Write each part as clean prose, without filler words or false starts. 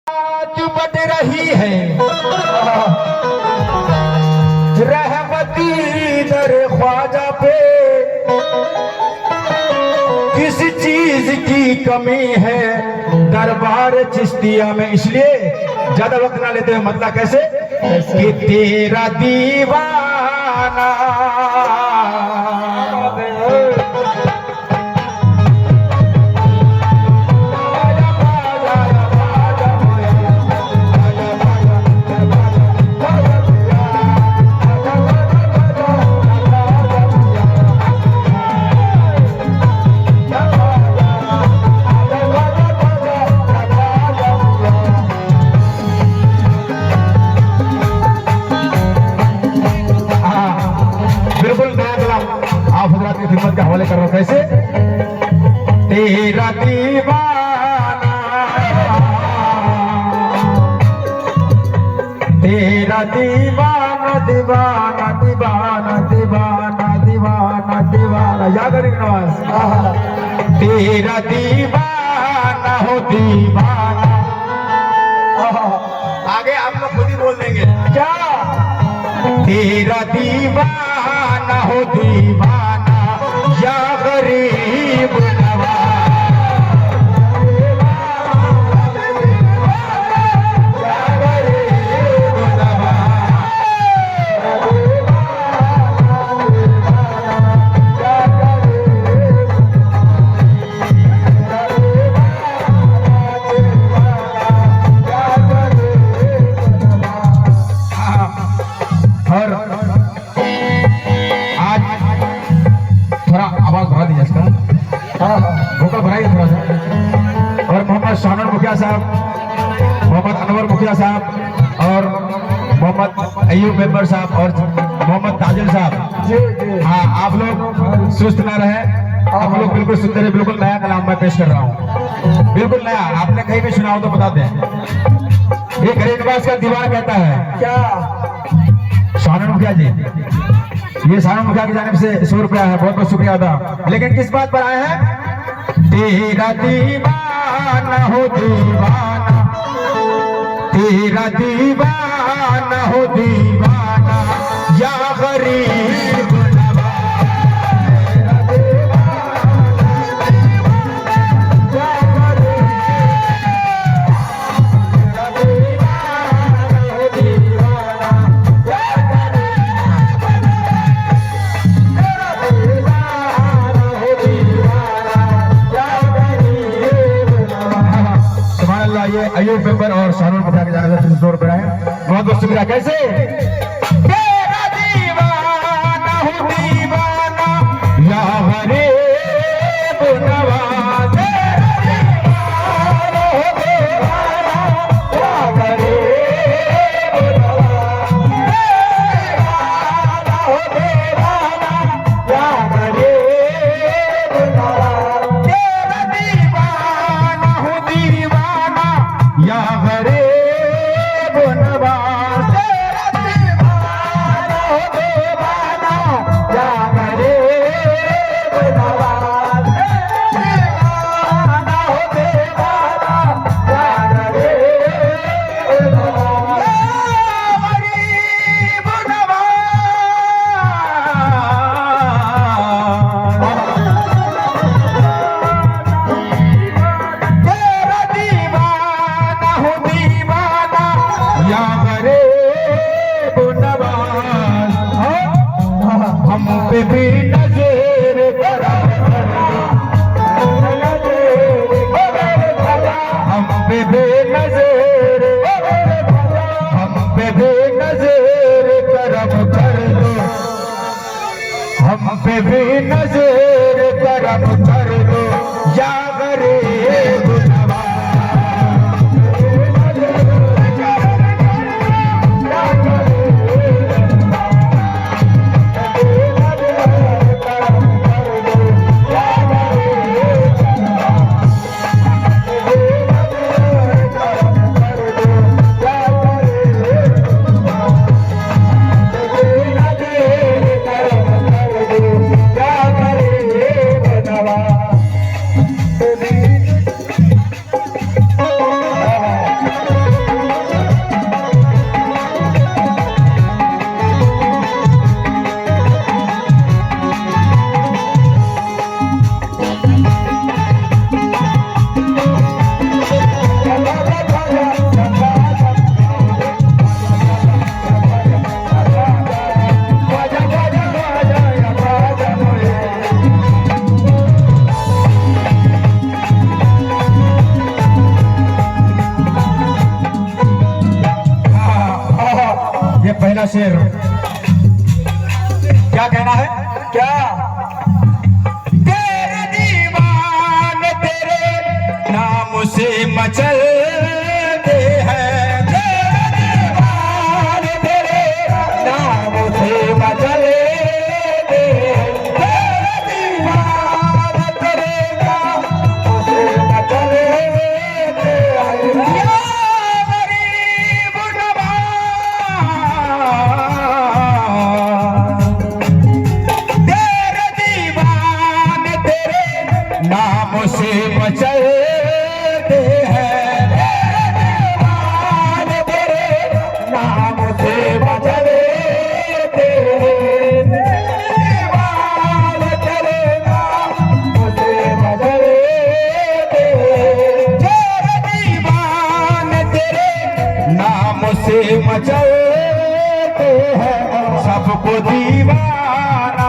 But रही है रहमती दर ख्वाजा पे, किस चीज की कमी है दरबार चिश्तिया में। इसलिए ज्यादा वक्त ना लेते हुए मतलब कैसे कि तेरा दीवाना खिदमत के हवाले कर रहा हूं। कैसे तेरा दीवाना, तेरा दीवाना दीवाना दीवाना दीवाना दीवाना दीवाना, याद है नवाज। तेरा दीवाना हो दीवाना, आगे आप लोग खुद ही बोल देंगे क्या। तेरा दीवाना हो दीवाना या गरीब नवाज, भोकल भराइए थोड़ा सा। और मोहम्मद शानन मुखिया साहब, मोहम्मद अनवर मुखिया साहब और मोहम्मद अयूब मेंबर साहब और मोहम्मद ताजिल साहब। हाँ, आप लोग सुस्त ना रहे, आप लोग बिल्कुल सुनते रहे। बिल्कुल नया कलाम मैं पेश कर रहा हूँ, बिल्कुल नया, आपने कहीं भी सुना हो तो बता दें। ये गरीब नवाज का दीवार कहता है क्या शानन मुखिया जी, ये शानन मुखिया की जानिब से 100 रुपया है, बहुत बहुत शुक्रिया अदा। लेकिन किस बात पर आए हैं? तेरा दीवाना हो दीवाना, तेरा दीवाना हो दीवाना या गरीब अयूब मेंबर और शानूर मुखिया के जाने से 100 रुपए है, बहुत बहुत शुक्रिया। कैसे तेरा दीवाना हो दीवाना या गरीब नवाज, तेरा दीवाना हो दीवाना या गरीब नवाज, दीवाना हो दीवाना या गरीब नवाज, तेरा दीवाना हो दीवाना या गरीब नवाज, तेरा दीवाना हो दीवाना या गरीब नवाज, दीवाना हो दीवाना या गरीब नवाज, गरीब या गरीब नवाज, हम पे भी नजर करम, हम पे भी नजर, हम पे भी नजर करम कर दो, हम पे भी नजर करम कर दो या गरीब नवाज। क्या करे पहला शेर क्या कहना है? क्या? तेरे दीवान तेरे नाम से मचलते हैं, तेरे दीवान तेरे नाम से मचलते हैं, तेरे दीवान तेरे नाम से मचलते हैं। या गरीब नवाज तेरे दीवान तेरे नाम से मचलते हैं, तेरे दीवान तेरे नाम से मचलते हैं, तेरे दीवान तेरे नाम से मचलते हैं। तेरे दीवान तेरे नाम से मचलते हैं, सबको दीवाना,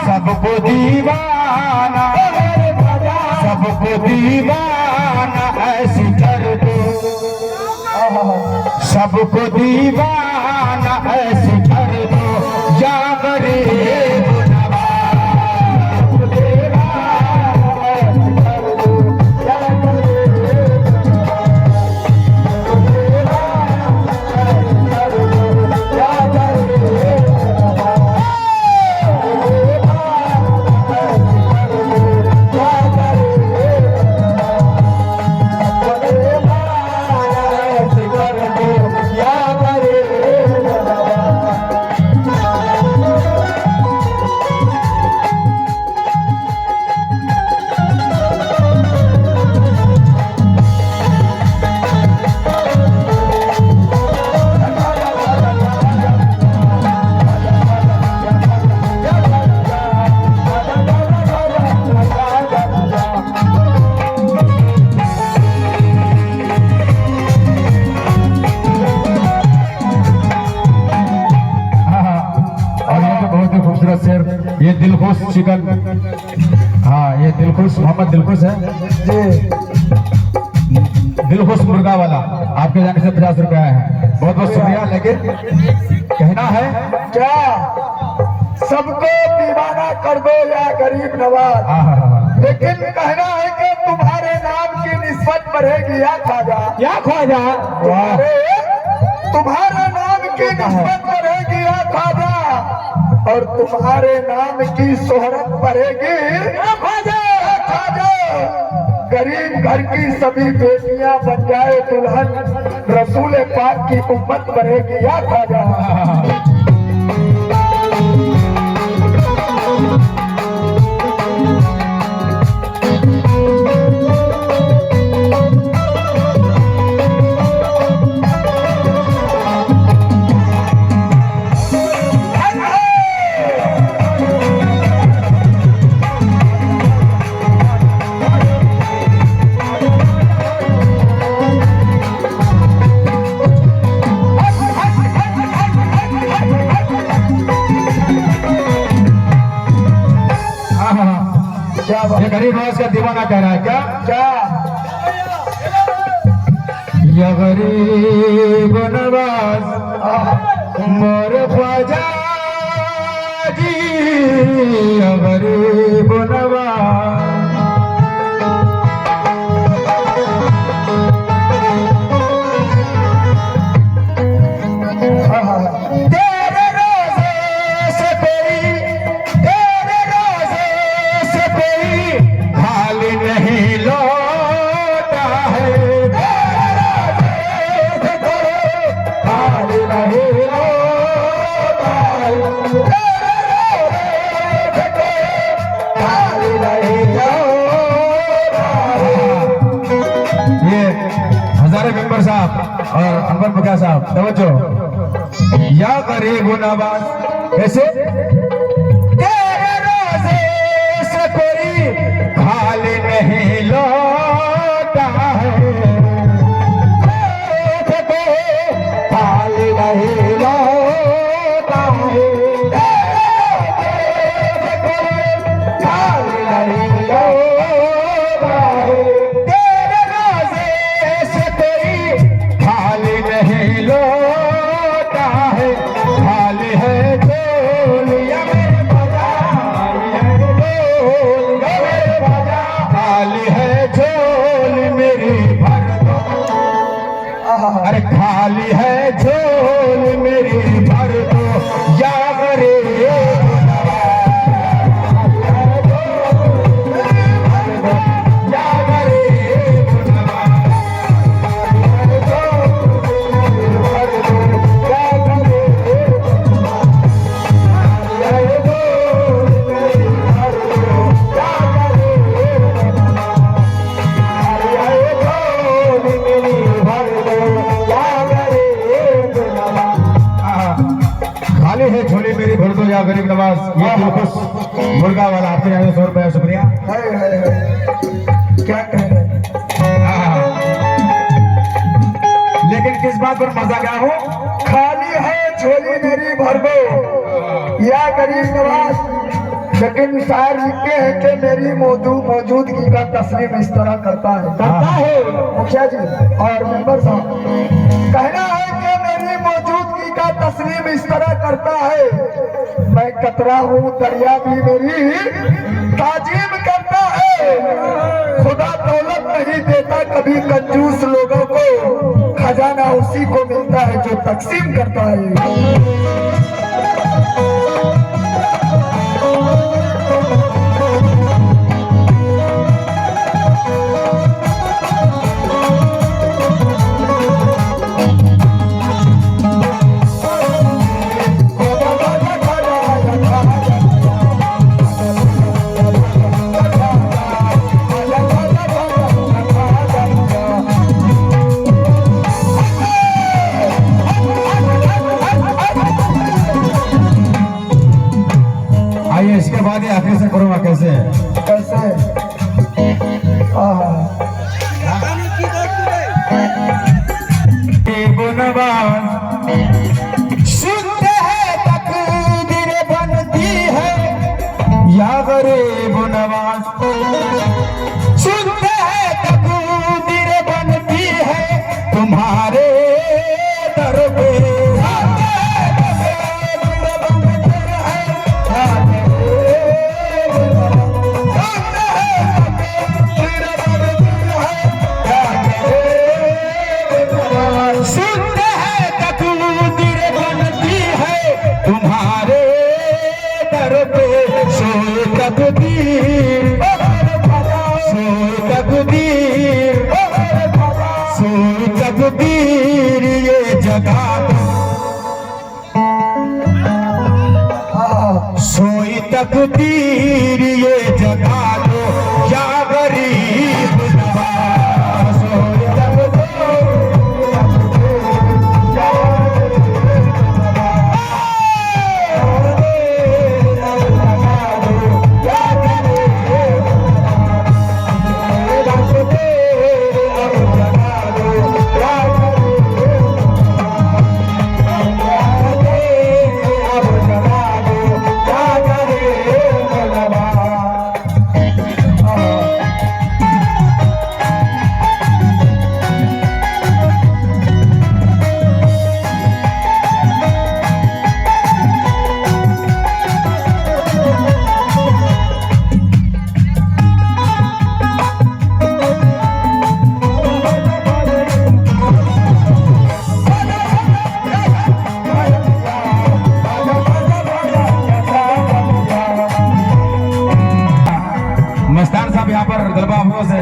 सबको दीवाना, सबको दीवाना ऐसी कर दो, सबको दीवाना ऐसी कर दो, या गरीब नवाज दीवाना ऐसी कर दो, या ये दिलखुश चिकन, हाँ ये दिलखुश मोहम्मद दिलखुश है जी। दिलखुश मुर्गा वाला आपके जाने से 50 रुपया है, बहुत बहुत शुक्रिया। लेकिन कहना है क्या? सबको दीवाना कर दो या गरीब नवाज, लेकिन कहना है कि तुम्हारे नाम की निस्बत बढ़ेगी या ख्वाजा, क्या ख्वाजा? तुम्हारे नाम की निस्बत बढ़ेगी या ख्वाजा, और तुम्हारे नाम की शोहरत बढ़ेगी या ख्वाजा। गरीब घर की सभी बेटियां बन जाए दुल्हन, रसूल पाक की उम्मत बढ़ेगी या ख्वाजा। ये गरीब नवाज का दीवाना कह रहा है क्या? क्या? या गरीब नवाज मोर ख्वाजा जी, या गरीब नवाज तेरे रोज़े से कोई, तेरे रोज़े से कोई खाली नहीं लौटा है, तेरे रोज़े से कोई खाली नहीं लौटा है, तेरे रोज़े से कोई खाली नहीं लौटा है। ये हजारे मेंबर साहब और अनवर मुखिया साहब तवज्जो, या गरीब नवाज कैसे? तेरे रोज़े से कोई खाली नहीं लौटा है, खाली नहीं लौटा है, खाली नहीं लौटा है, तेरे रोज़े से कोई खाली नहीं लौटा है, अरे खाली है झोली मेरी भर दो या गरीब झोली मेरी भर दो या गरीब नवाज। ये दिलखुश मुर्गा वाला आपके यहाँ 100 रुपया शुक्रिया। क्या कह रहे हैं? लेकिन किस बात पर मजा गया हूँ? खाली है झोली मेरी भर दो या गरीब नवाज। लेकिन शायर लिखते हैं कि मेरी मौजूदगी का तस्लीम इस तरह करता है मुखिया जी और मेंबर साहब। कहना है कि मेरी मौजूदगी का तस्लीम इस तरह करता है। मैं कतरा हूँ दरिया भी मेरी ताजीम करता है। खुदा दौलत नहीं देता कभी कंजूस लोगों को, खजाना उसी को मिलता है जो तकसीम करता है। इसके बाद ये आखिर से करूँगा कैसे शुद्ध है तकदीर बनती है या गरीब नवाज। शुद्ध है तकदीर बनती है तुम्हारे दर पे। तकदीर ये जगा सोई तकदीर ये जगा दो या गरीब नवाज। सोई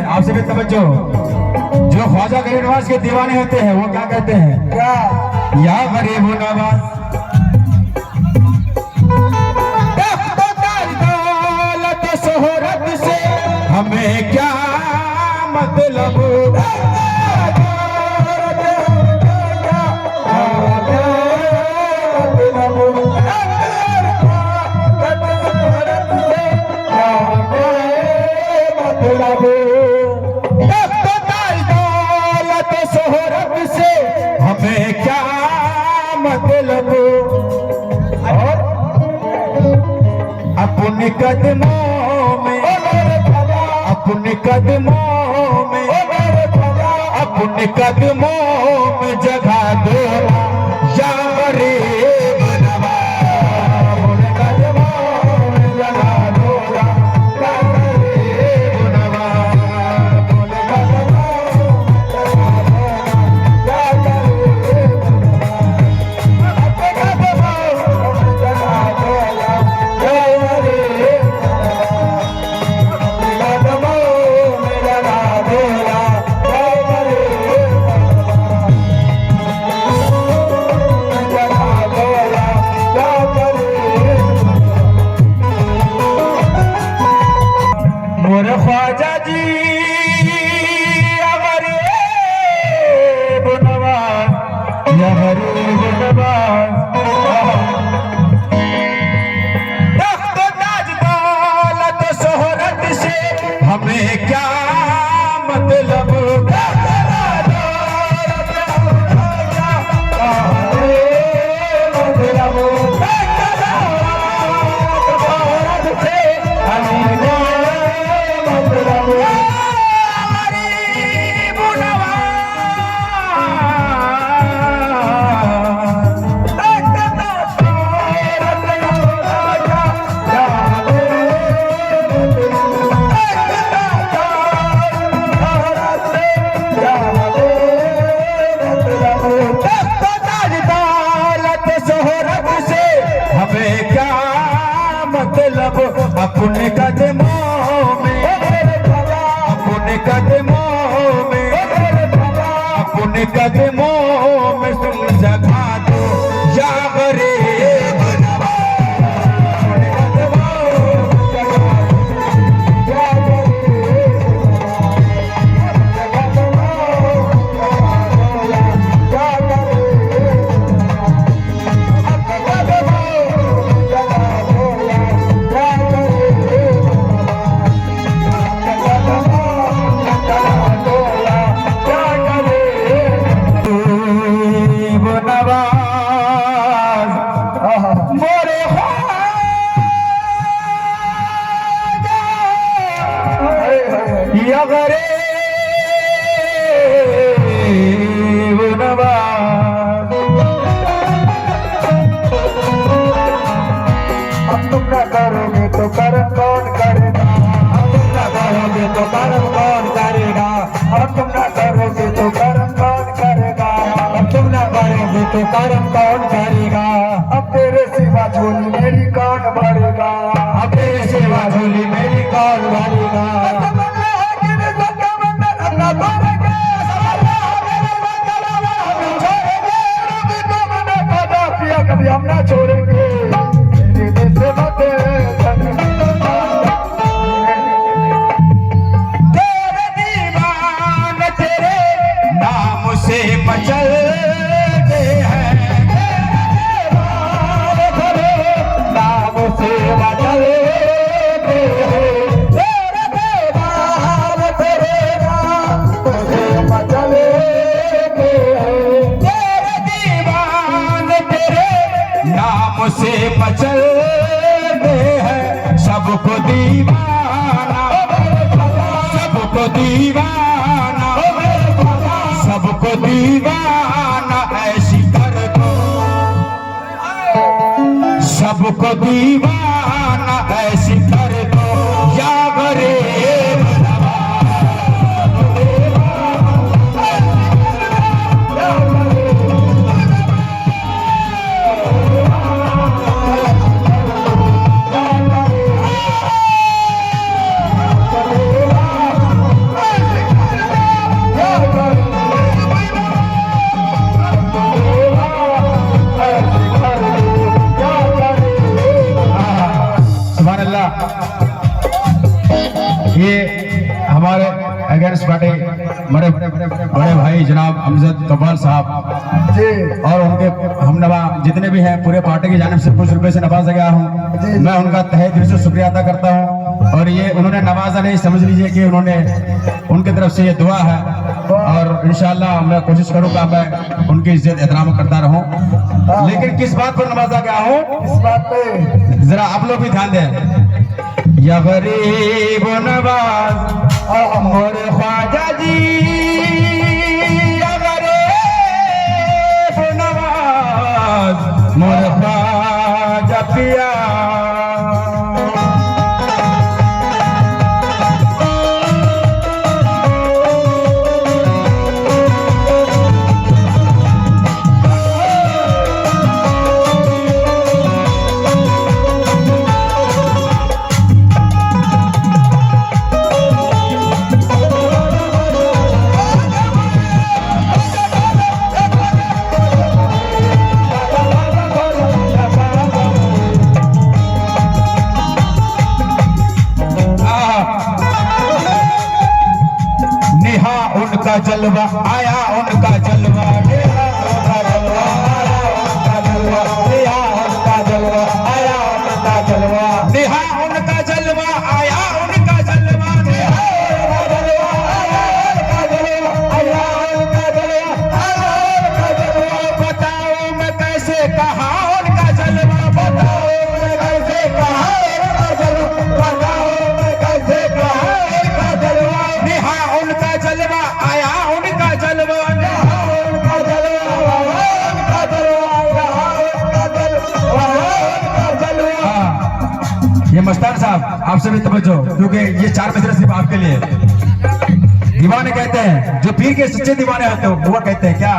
आपसे भी तवज्जो। जो ख्वाजा गरीब नवाज के दीवाने होते हैं वो क्या कहते हैं? क्या? या गरीब नवाज दौलत शोहरत से हमें क्या मतलब। हमें क्या मतलब और अपने कदमों में अपने कदमों में अपने कदमों में जगह दो या गरीब नवाज। अपने कदमों में जगह दो या गरीब नवाज। अपने कदमों में जगह दो या उन कदमों में तुम जगा दो या गरीब नवाज। उन कदमों में जगा दो या करोगे तो कर्म कौन करेगा? अब तुम ना करोगे तो कर्म कौन करेगा? अब तुम ना करोगे तो कर्म कौन करेगा? अब तुम ना करोगे तो कर्म कौन करेगा? अब तेरे सिवा झोली मेरी कौन भरेगा? अब तेरे सिवा झोली मेरी कौन भरेगा? कभी हम ना छोड़ेंगे से मचलते हैं सबको दीवाना, सबको दीवाना, सबको दीवाना ऐसी कर दो, सबको दीवाना ऐसी कर दो या गरीब ये हमारे अगेंस्ट पार्टी बड़े भाई जनाब अमजद कबाल साहब जी और उनके हम नवा जितने भी हैं पूरे पार्टी की जानिब से कुछ रुपए से नवाजा गया हूँ। मैं उनका तहे दिल से शुक्रिया अदा करता हूँ और ये उन्होंने नवाजा नहीं समझ लीजिए कि उन्होंने उनकी तरफ से ये दुआ है और इंशाल्लाह मैं कोशिश करूँगा मैं उनकी इज्जत एहतराम करता रहूँ। लेकिन किस बात पर नवाजा गया हूँ इस बात पे जरा आप लोग भी ध्यान दें। या गरीब नवाज मोरे ख्वाजा जी, या गरीब नवाज मोरे ख्वाजा पिया। उनका जलवा आया उनका जलवा, उनका जलवा आया उनका जलवा, उनका जलवा आया उनका जलवा, नेहा उनका जलवा आया उनका जलवा, नेहा उनका जलवा आया उनका जलवा, आया उनका जलवा आया उनका जलवा। बताओ मैं कैसे कहा उनका जलवा, बताओ मैं कैसे कहा उनका जलवा, बताओ मैं कैसे कहा उनका जलवा। नेहा उनका जलवा आया उनका जलवा, नेहा उनका जलवा आया उनका जलवा, नेहा उनका जलवा आया उनका जलवा। ये मस्तान साहब आपसे भी तवज्जो क्योंकि ये 4 मिसरे सिर्फ आपके लिए। दीवाने कहते हैं जो पीर के सच्चे दीवाने होते हैं वो कहते हैं क्या,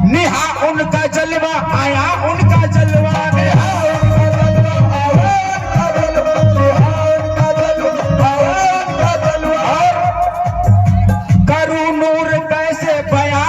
नेहा उनका जलवा आया उनका जलवा, नेहा उनका जलवा आया उनका जलवा, नेहा उनका जलवा आया उनका जलवा। करूं नूर कैसे बयां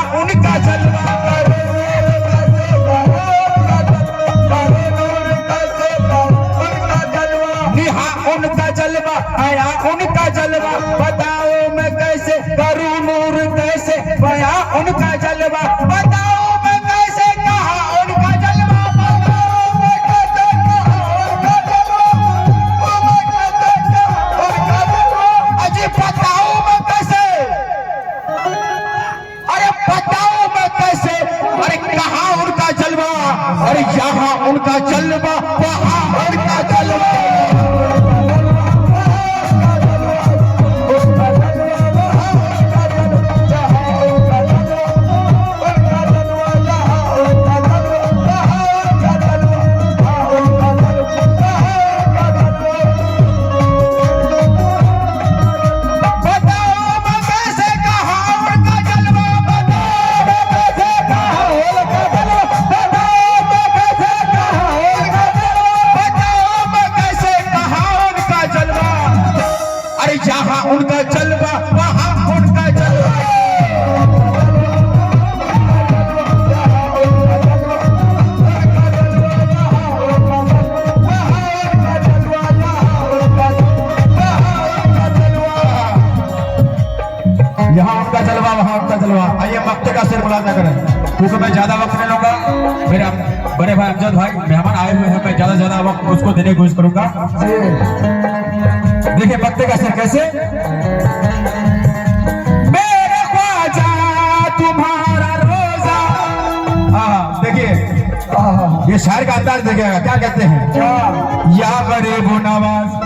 उनका जलवा बताओ मैं कैसे कहा उनका जलवा बताओ मैं कैसे कहा उनका जलवा मैं कैसे कहा उनका जलवा अजी बताओ मैं कैसे अरे बताओ मैं कैसे अरे कहा उनका जलवा अरे यहाँ उनका जलवा वहाँ उनका जलवा जहाँ उनका जलवा वहाँ उनका जलवा यहाँ उनका जलवा वहाँ उनका जलवा। आइए मक्ते का सिर मुलाजा करें क्योंकि मैं ज्यादा वक्त नहीं लूंगा। मेरे बड़े भाई अमजद भाई मेहमान आए हुए हैं, मैं ज्यादा वक्त उसको देने की कोशिश करूंगा। देखिए मक्ते का सिर कैसे। मेरे ख्वाजा तुम्हारा रोजा। हाँ देखिए ये शायर का अंदाज देखिएगा क्या कहते हैं। या गरीब नवाज